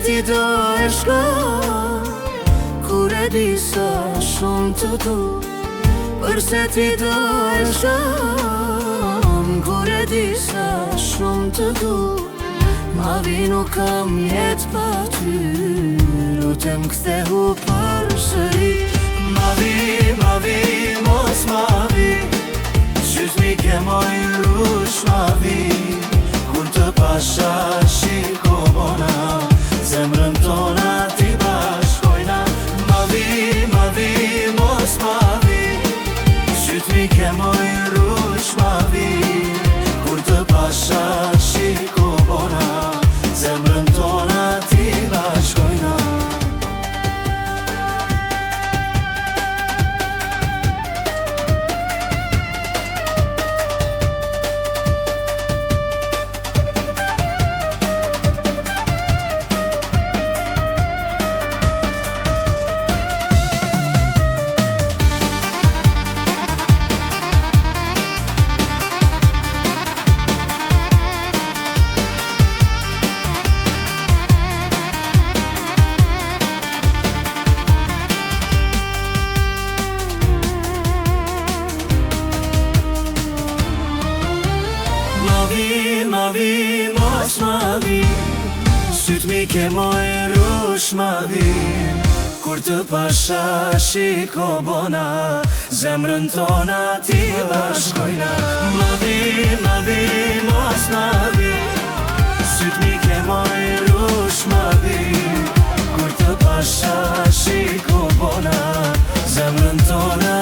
ti do e shkon, kur e di sa shumë të du. Përse ti do e shkon, kur e di sa shumë të du. Ma vi nuk kam jet pa ty, lutem kthehu përsëri. Ma vi, mos ma vi, qysh mi ke moj rush ma vi. Kur të pasha shiko bona, zemrën tona ti bashkojna. Ma vi, mos ma vi, qysh mi ke moj rush ma vi. Kur të pasha shiko bona, zemrën tona ti bashkojna. Ma vi, mos ma vi, syt mi ke moj rush ma vi. Kur të pasha shiko bona, zemrën tona ti bashkojna. Ma vi, mos ma vi, syt mi ke moj rush ma vi. Kur të pasha shiko bona, zemrën tona